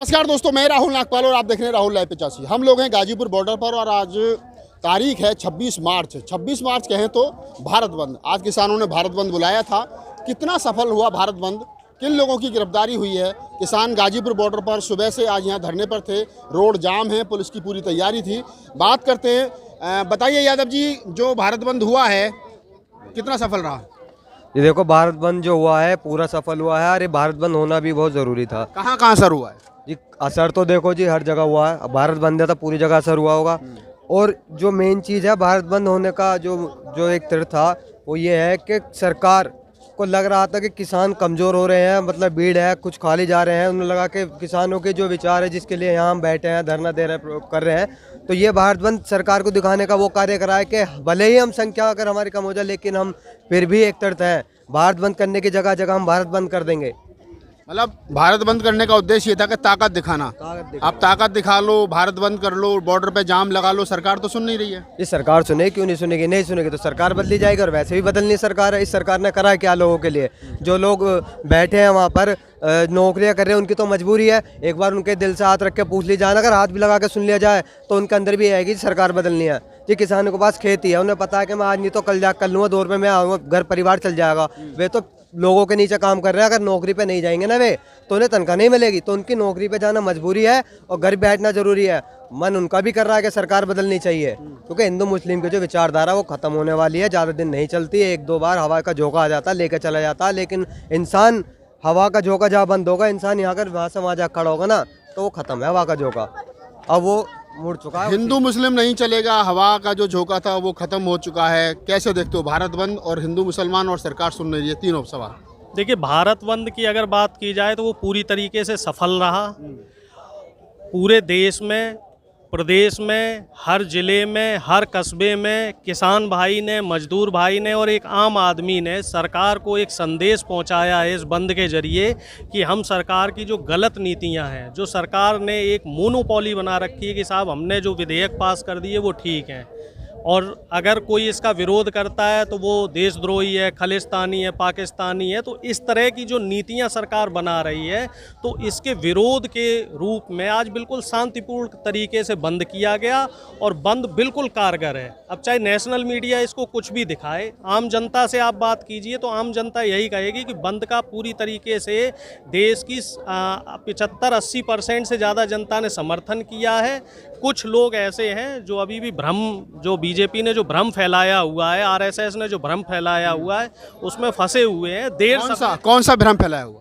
नमस्कार दोस्तों, मैं राहुल नागपाल और आप देख रहे हैं राहुल लाइव 85। हम लोग हैं गाजीपुर बॉर्डर पर और आज तारीख है 26 मार्च। 26 मार्च कहें तो भारत बंद। आज किसानों ने भारत बंद बुलाया था। कितना सफल हुआ भारत बंद, किन लोगों की गिरफ्तारी हुई है? किसान गाजीपुर बॉर्डर पर सुबह से आज यहाँ धरने पर थे। रोड जाम है, पुलिस की पूरी तैयारी थी। बात करते हैं। बताइए यादव जी, जो भारत बंद हुआ है कितना सफल रहा? ये देखो, भारत बंद जो हुआ है पूरा सफल हुआ है। अरे भारत बंद होना भी बहुत ज़रूरी था। कहाँ कहाँ असर हुआ है जी? असर तो देखो जी हर जगह हुआ है। भारत बंद है तो पूरी जगह असर हुआ होगा। और जो मेन चीज़ है भारत बंद होने का जो एक तरह था वो ये है कि सरकार को लग रहा था कि किसान कमज़ोर हो रहे हैं, मतलब भीड़ है, कुछ खाली जा रहे हैं। उन्हें लगा कि किसानों के जो विचार है जिसके लिए यहाँ हम बैठे हैं, धरना दे रहे कर रहे हैं, तो ये भारत बंद सरकार को दिखाने का वो कार्य करा है कि भले ही हम संख्या अगर हमारी कम हो जाए लेकिन हम फिर भी एक तरफ हैं। भारत बंद करने की जगह जगह हम भारत बंद कर देंगे। मतलब भारत बंद करने का उद्देश्य ये था कि ताकत दिखाना। आप ताकत दिखा लो, भारत बंद कर लो, बॉर्डर पे जाम लगा लो। सरकार तो सुन नहीं रही है। इस सरकार सुने, क्यों नहीं सुनेगी? नहीं सुनेगी तो सरकार बदली जाएगी। और वैसे भी बदलनी सरकार है। इस सरकार ने करा है क्या लोगों के लिए? जो लोग बैठे हैं वहाँ पर नौकरियां कर रहे हैं, उनकी तो मजबूरी है। एक बार उनके दिल से हाथ रख के पूछ ली जाए, अगर हाथ भी लगा के सुन लिया जाए तो उनके अंदर भी आएगी सरकार बदलनी है। जी, किसानों के पास खेती है, उन्हें पता है कि मैं आज नहीं तो कल जा कर लूँगा, 2 रुपये में आऊँगा, घर परिवार चल जाएगा। वे तो लोगों के नीचे काम कर रहे हैं। अगर नौकरी पे नहीं जाएंगे ना वे, तो उन्हें तनख्वाह नहीं मिलेगी। तो उनकी नौकरी पे जाना मजबूरी है और घर बैठना जरूरी है। मन उनका भी कर रहा है कि सरकार बदलनी चाहिए, क्योंकि हिंदू मुस्लिम की जो विचारधारा वो खत्म होने वाली है। ज़्यादा दिन नहीं चलती है। 1-2 बार हवा का झोंका आ जाता है, लेकर चला जाता है, लेकिन इंसान हवा का झोंका जहाँ बंद होगा, इंसान यहाँ कर वहाँ से वहाँ जा खड़ा होगा ना, तो वो खत्म है हवा का झोंका। अब वो मुड़ चुका है। हिंदू मुस्लिम नहीं चलेगा, हवा का जो झोंका था वो खत्म हो चुका है। कैसे देखते हो भारत बंद और हिंदू मुसलमान और सरकार सुन नहीं रही है? तीनों सवाल। देखिए, भारत बंद की अगर बात की जाए तो वो पूरी तरीके से सफल रहा। पूरे देश में, प्रदेश में, हर ज़िले में, हर कस्बे में किसान भाई ने, मजदूर भाई ने और एक आम आदमी ने सरकार को एक संदेश पहुंचाया है इस बंद के ज़रिए कि हम सरकार की जो गलत नीतियां हैं, जो सरकार ने एक मोनोपोली बना रखी है कि साहब हमने जो विधेयक पास कर दिए वो ठीक हैं, और अगर कोई इसका विरोध करता है तो वो देशद्रोही है, खालिस्तानी है, पाकिस्तानी है। तो इस तरह की जो नीतियां सरकार बना रही है, तो इसके विरोध के रूप में आज बिल्कुल शांतिपूर्ण तरीके से बंद किया गया और बंद बिल्कुल कारगर है। अब चाहे नेशनल मीडिया इसको कुछ भी दिखाए, आम जनता से आप बात कीजिए तो आम जनता यही कहेगी कि बंद का पूरी तरीके से देश की 75-80% से ज़्यादा जनता ने समर्थन किया है। कुछ लोग ऐसे हैं जो अभी भी भ्रम, जो बीजेपी ने जो भ्रम फैलाया हुआ है, आरएसएस ने जो भ्रम फैलाया हुआ है, उसमें फंसे हुए हैं। कौन सा भ्रम फैलाया हुआ?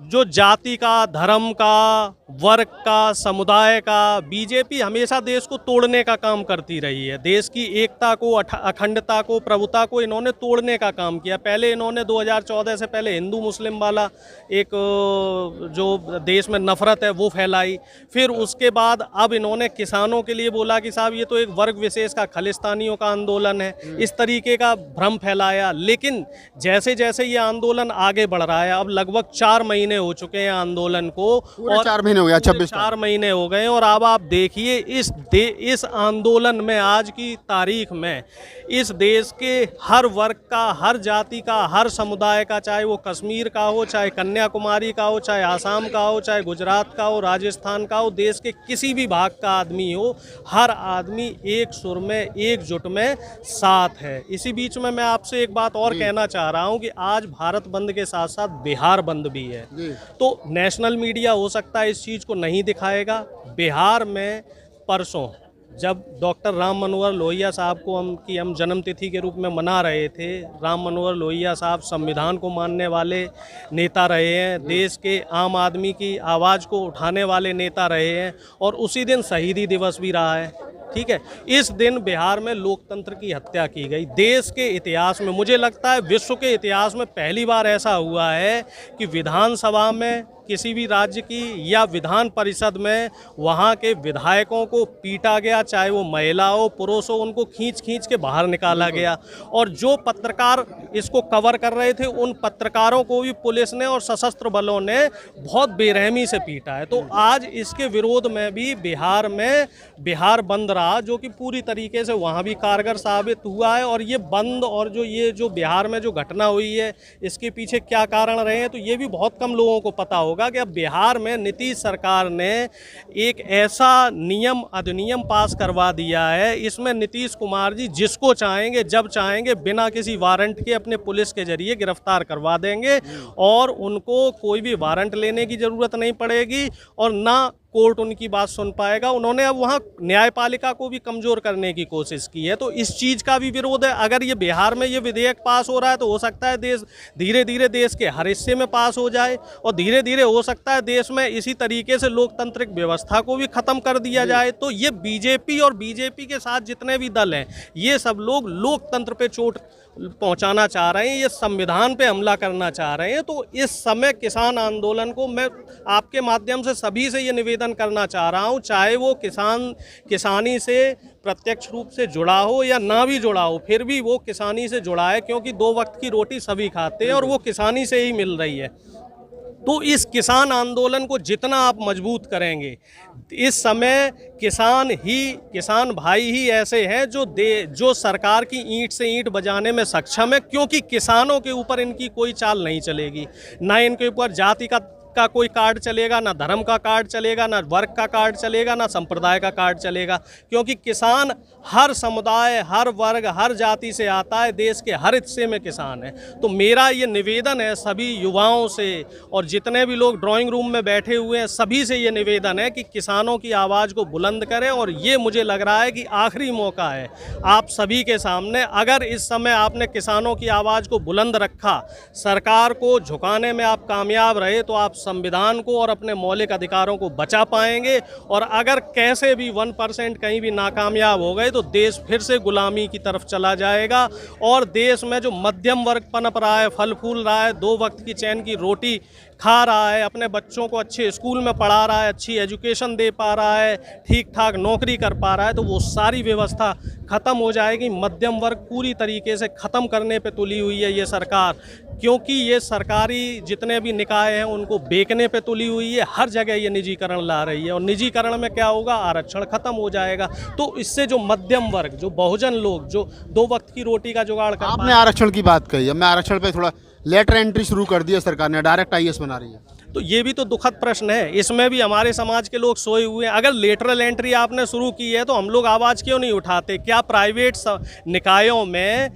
जो जाति का, धर्म का, वर्ग का, समुदाय का, बीजेपी हमेशा देश को तोड़ने का काम करती रही है। देश की एकता को, अखंडता को, प्रभुता को इन्होंने तोड़ने का काम किया। पहले इन्होंने 2014 से पहले हिंदू मुस्लिम वाला एक जो देश में नफरत है वो फैलाई। फिर उसके बाद अब इन्होंने किसानों के लिए बोला कि साहब ये तो एक वर्ग विशेष का, खालिस्तानियों का आंदोलन है। इस तरीके का भ्रम फैलाया। लेकिन जैसे जैसे ये आंदोलन आगे बढ़ रहा है, अब लगभग 4 महीने हो चुके हैं आंदोलन को, और 4 महीने हो गया, 4 महीने हो गए। और अब आप देखिए इस आंदोलन में, आज की तारीख में, इस देश के हर वर्ग का, हर जाति का, हर समुदाय का, चाहे वो कश्मीर का हो, चाहे कन्याकुमारी का हो, चाहे आसाम का हो, चाहे गुजरात का हो, राजस्थान का हो, देश के किसी भी भाग का आदमी हो, हर आदमी एक सुर में, एकजुट में साथ है। इसी बीच में मैं आपसे एक बात और कहना चाह रहा हूं कि आज भारत बंद के साथ साथ बिहार बंद भी है। तो नेशनल मीडिया हो सकता है इस चीज़ को नहीं दिखाएगा। बिहार में परसों जब डॉक्टर राम मनोहर लोहिया साहब को हम जन्मतिथि के रूप में मना रहे थे, राम मनोहर लोहिया साहब संविधान को मानने वाले नेता रहे हैं, देश के आम आदमी की आवाज़ को उठाने वाले नेता रहे हैं, और उसी दिन शहीदी दिवस भी रहा है। ठीक है, इस दिन बिहार में लोकतंत्र की हत्या की गई। देश के इतिहास में, मुझे लगता है विश्व के इतिहास में पहली बार ऐसा हुआ है कि विधानसभा में किसी भी राज्य की या विधान परिषद में वहाँ के विधायकों को पीटा गया, चाहे वो महिला हो, पुरुष हो, उनको खींच खींच के बाहर निकाला गया। और जो पत्रकार इसको कवर कर रहे थे, उन पत्रकारों को भी पुलिस ने और सशस्त्र बलों ने बहुत बेरहमी से पीटा है। तो आज इसके विरोध में भी बिहार में बिहार बंद रहा, जो कि पूरी तरीके से वहाँ भी कारगर साबित हुआ है। और ये बंद और जो बिहार में जो घटना हुई है, इसके पीछे क्या कारण रहे हैं, तो ये भी बहुत कम लोगों को पता होगा। होगा कि अब बिहार में नीतीश सरकार ने एक ऐसा नियम अधिनियम पास करवा दिया है, इसमें नीतीश कुमार जी जिसको चाहेंगे जब चाहेंगे बिना किसी वारंट के अपने पुलिस के जरिए गिरफ्तार करवा देंगे और उनको कोई भी वारंट लेने की ज़रूरत नहीं पड़ेगी और ना कोर्ट उनकी बात सुन पाएगा। उन्होंने अब वहाँ न्यायपालिका को भी कमज़ोर करने की कोशिश की है, तो इस चीज़ का भी विरोध है। अगर ये बिहार में ये विधेयक पास हो रहा है तो हो सकता है देश धीरे धीरे देश के हर हिस्से में पास हो जाए और धीरे धीरे हो सकता है देश में इसी तरीके से लोकतांत्रिक व्यवस्था को भी ख़त्म कर दिया जाए। तो ये बीजेपी और बीजेपी के साथ जितने भी दल हैं ये सब लोग लोकतंत्र पे चोट पहुंचाना चाह रहे हैं, ये संविधान पे हमला करना चाह रहे हैं। तो इस समय किसान आंदोलन को मैं आपके माध्यम से सभी से ये निवेदन करना चाह रहा हूं, चाहे वो किसानी से प्रत्यक्ष रूप से जुड़ा हो या ना भी जुड़ा हो, फिर भी वो किसानी से जुड़ा है, क्योंकि 2 वक्त की रोटी सभी खाते हैं और वो किसानी से ही मिल रही है। तो इस किसान आंदोलन को जितना आप मजबूत करेंगे, इस समय किसान भाई ही ऐसे हैं जो सरकार की ईंट से ईंट बजाने में सक्षम है, क्योंकि किसानों के ऊपर इनकी कोई चाल नहीं चलेगी। ना इनके ऊपर जाति का कोई कार्ड चलेगा, ना धर्म का कार्ड चलेगा, ना वर्ग का कार्ड चलेगा, ना संप्रदाय का कार्ड चलेगा, क्योंकि किसान हर समुदाय, हर वर्ग, हर जाति से आता है, देश के हर हिस्से में किसान है। तो मेरा ये निवेदन है सभी युवाओं से और जितने भी लोग ड्राइंग रूम में बैठे हुए हैं सभी से ये निवेदन है कि किसानों की आवाज़ को बुलंद करें। और ये मुझे लग रहा है कि आखिरी मौका है आप सभी के सामने। अगर इस समय आपने किसानों की आवाज़ को बुलंद रखा, सरकार को झुकाने में आप कामयाब रहे, तो आप संविधान को और अपने मौलिक अधिकारों को बचा पाएंगे। और अगर कैसे भी 1% कहीं भी नाकामयाब हो गए तो देश फिर से गुलामी की तरफ चला जाएगा और देश में जो मध्यम वर्ग पनप रहा है, फल फूल रहा है, 2 वक्त की चैन की रोटी खा रहा है, अपने बच्चों को अच्छे स्कूल में पढ़ा रहा है, अच्छी एजुकेशन दे पा रहा है, ठीक ठाक नौकरी कर पा रहा है, तो वो सारी व्यवस्था ख़त्म हो जाएगी। मध्यम वर्ग पूरी तरीके से ख़त्म करने पे तुली हुई है ये सरकार, क्योंकि ये सरकारी जितने भी निकाय हैं उनको बेचने पे तुली हुई है। हर जगह ये निजीकरण ला रही है और निजीकरण में क्या होगा, आरक्षण ख़त्म हो जाएगा। तो इससे जो मध्यम वर्ग, जो बहुजन लोग, जो 2 वक्त की रोटी का जुगाड़ कर, आपने आरक्षण की बात कही, अब मैं आरक्षण पे थोड़ा लेटर एंट्री शुरू कर दी है सरकार ने, डायरेक्ट आईएएस बना रही है, तो ये भी तो दुखद प्रश्न है। इसमें भी हमारे समाज के लोग सोए हुए हैं। अगर लेटरल एंट्री आपने शुरू की है तो हम लोग आवाज़ क्यों नहीं उठाते? क्या प्राइवेट निकायों में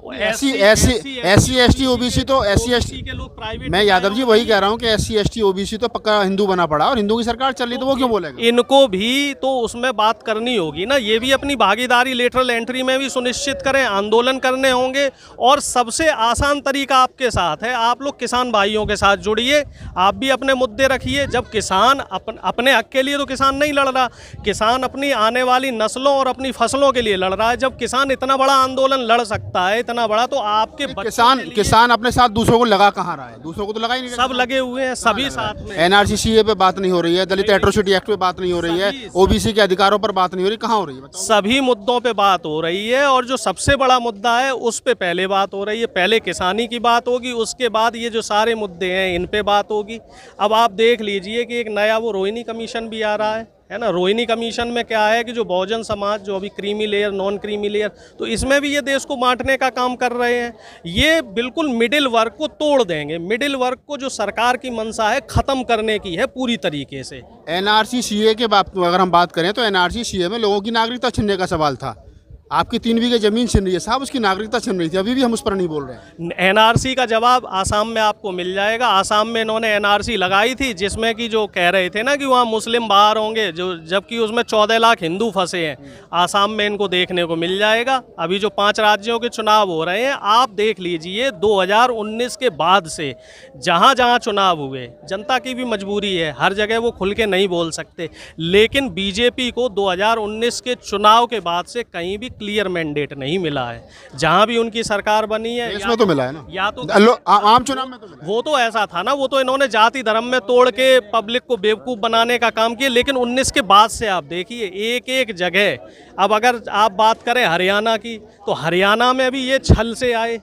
एससी एसटी ओबीसी तो SC के लोग प्राइवेट, मैं यादव जी वही कह रहा हूँ कि SC ST OBC तो पक्का हिंदू बना पड़ा और हिंदू की सरकार चल रही, तो वो क्यों बोलेगा? इनको भी तो उसमें बात करनी होगी ना। ये भी अपनी भागीदारी लेटरल एंट्री में भी सुनिश्चित करें, आंदोलन करने होंगे। और सबसे आसान तरीका आपके साथ है, आप लोग किसान भाइयों के साथ जुड़िए, आप भी अपने मुद्दे रखिए। जब किसान अपने हक के लिए तो किसान नहीं लड़ रहा, किसान अपनी आने वाली नस्लों और अपनी फसलों के लिए लड़ रहा है। जब किसान इतना बड़ा आंदोलन लड़ सकता है, इतना बड़ा, तो आपके किसान अपने साथ दूसरों को लगा कहाँ रहा है? दूसरों को तो लगा ही नहीं, सब लगे हुए हैं, सभी साथ में। NRC CA पे बात नहीं हो रही है, दलित एट्रोसिटी एक्ट पे बात नहीं हो रही है, OBC के अधिकारों पर बात नहीं हो रही, कहाँ हो रही है? सभी मुद्दों पे बात हो रही है और जो सबसे बड़ा मुद्दा है उस पे पहले बात हो रही है। पहले किसानी की बात होगी, उसके बाद ये जो सारे मुद्दे हैं इन पे बात होगी। अब आप देख लीजिए कि एक नया वो रोहिणी कमीशन भी आ रहा है ना। रोहिणी कमीशन में क्या है कि जो बहुजन समाज, जो अभी creamy layer, non creamy layer, तो इसमें भी ये देश को बांटने का काम कर रहे हैं। ये बिल्कुल मिडिल वर्ग को तोड़ देंगे। मिडिल वर्ग को जो सरकार की मंशा है ख़त्म करने की है पूरी तरीके से। NRC CA के बात अगर हम बात करें तो NRC CA में लोगों की नागरिकता छीनने का सवाल था। आपकी 3 बीघे जमीन छिन रही है साहब, उसकी नागरिकता छिन रही थी, अभी भी हम उस पर नहीं बोल रहे हैं। NRC का जवाब आसाम में आपको मिल जाएगा। आसाम में इन्होंने NRC लगाई थी जिसमें कि जो कह रहे थे ना कि वहाँ मुस्लिम बाहर होंगे, जो जबकि उसमें 14 लाख हिंदू फंसे हैं। आसाम में इनको देखने को मिल जाएगा। अभी जो 5 राज्यों के चुनाव हो रहे हैं, आप देख लीजिए 2019 के बाद से जहाँ जहाँ चुनाव हुए, जनता की भी मजबूरी है, हर जगह वो खुल के नहीं बोल सकते, लेकिन बीजेपी को 2019 के चुनाव के बाद से कहीं भी क्लियर मैंडेट नहीं मिला है। जहां भी उनकी सरकार बनी है, इसमें तो मिला है ना, या तो आम चुनाव में तो मिला। वो तो ऐसा था ना, वो तो इन्होंने जाति धर्म में तोड़ के पब्लिक को बेवकूफ़ बनाने का काम किया। लेकिन 19 के बाद से आप देखिए एक एक जगह, अब अगर आप बात करें हरियाणा की, तो हरियाणा में भी ये छल से आए,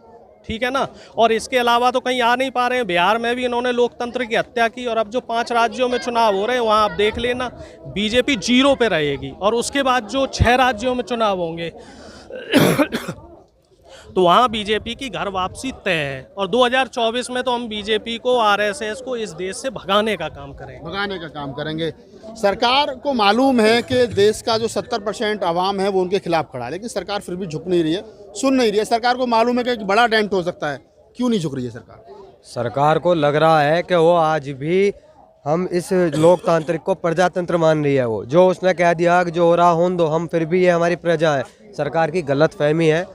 ठीक है ना। और इसके अलावा तो कहीं आ नहीं पा रहे हैं। बिहार में भी इन्होंने लोकतंत्र की हत्या की। और अब जो 5 राज्यों में चुनाव हो रहे हैं वहाँ आप देख लेना, बीजेपी 0 पे रहेगी। और उसके बाद जो 6 राज्यों में चुनाव होंगे तो वहाँ बीजेपी की घर वापसी तय है और 2024 में तो हम बीजेपी को, आरएसएस को इस देश से भगाने का काम करेंगे। भगाने का काम करेंगे। सरकार को मालूम है कि देश का जो 70% आवाम है वो उनके खिलाफ खड़ा है, लेकिन सरकार फिर भी झुक नहीं रही है, सुन नहीं रही है। सरकार को मालूम है कि एक बड़ा डेंट हो सकता है, क्यों नहीं झुक रही है सरकार? सरकार को लग रहा है कि वो आज भी हम इस लोकतांत्रिक को प्रजातंत्र मान रही है। वो जो उसने कह दिया कि जो हो रहा होने दो, हम फिर भी ये हमारी प्रजा है। सरकार की गलत फहमी है,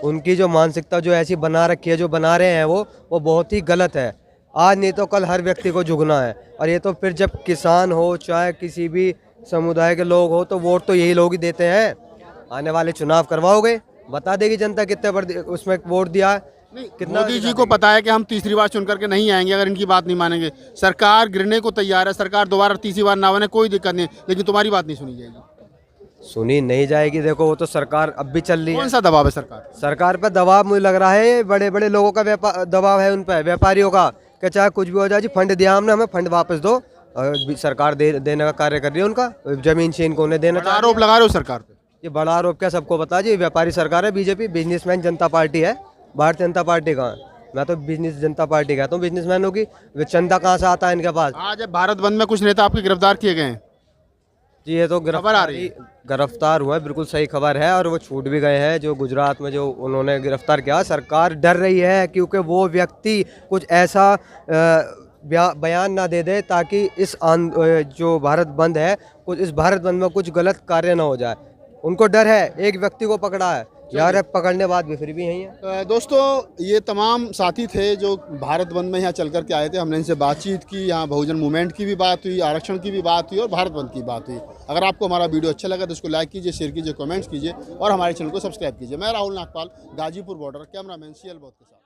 उनकी जो मानसिकता जो ऐसी बना रखी है, जो बना रहे हैं वो बहुत ही गलत है। आज नहीं तो कल हर व्यक्ति को झुकना है, और ये तो फिर जब किसान हो चाहे किसी भी समुदाय के लोग हो तो वोट तो यही लोग ही देते हैं। आने वाले चुनाव करवाओगे, बता देगी जनता कितने बार उसमें वोट दिया है। कितना मोदी जी को पता है कि हम तीसरी बार चुन करके नहीं आएंगे अगर इनकी बात नहीं मानेंगे। सरकार गिरने को तैयार है, सरकार दोबारा तीसरी बार ना बने कोई दिक्कत नहीं, लेकिन तुम्हारी बात नहीं सुनी जाएगी। सुनी नहीं जाएगी। देखो वो तो सरकार अब भी चल रही है। कौन सा दबाव है सरकार पर दबाव मुझे लग रहा है बड़े बड़े लोगों का दबाव है उन पर, व्यापारियों का, कि चाहे कुछ भी हो जाए जी, फंड दिया हमने, हमें फंड वापस दो। और सरकार देने का कार्य कर रही है उनका, जमीन छीन को उन्हें देना। आरोप लगा रहे हो सरकार पे? ये बड़ा आरोप क्या, सबको पता जी, व्यापारी सरकार है बीजेपी, बिजनेसमैन जनता पार्टी है। भारतीय जनता पार्टी कहाँ है? मैं तो बिजनेस जनता पार्टी कहता हूँ, बिजनेसमैनों की। वे चंदा कहाँ से आता है इनके पास? आज भारत बंद में कुछ नेता आपके गिरफ्तार किए गए हैं जी, ये तो खबर आ रही है। गिरफ्तार हुआ है, बिल्कुल सही खबर है, और वो छूट भी गए हैं। जो गुजरात में जो उन्होंने गिरफ्तार किया, सरकार डर रही है क्योंकि वो व्यक्ति कुछ ऐसा बयान ना दे दे ताकि इस जो भारत बंद है, कुछ इस भारत बंद में कुछ गलत कार्य ना हो जाए। उनको डर है, एक व्यक्ति को पकड़ा है यार, पकड़ने बाद भी फिर भी यही है। दोस्तों, ये तमाम साथी थे जो भारत बंद में यहाँ चल कर के आए थे। हमने इनसे बातचीत की, यहाँ बहुजन मूवमेंट की भी बात हुई, आरक्षण की भी बात हुई और भारत बंद की बात हुई। अगर आपको हमारा वीडियो अच्छा लगा तो इसको लाइक कीजिए, शेयर कीजिए, कमेंट्स कीजिए और हमारे चैनल को सब्सक्राइब कीजिए। मैं Rahul Nagpal, Ghazipur border, cameraman CL बहुत के साथ।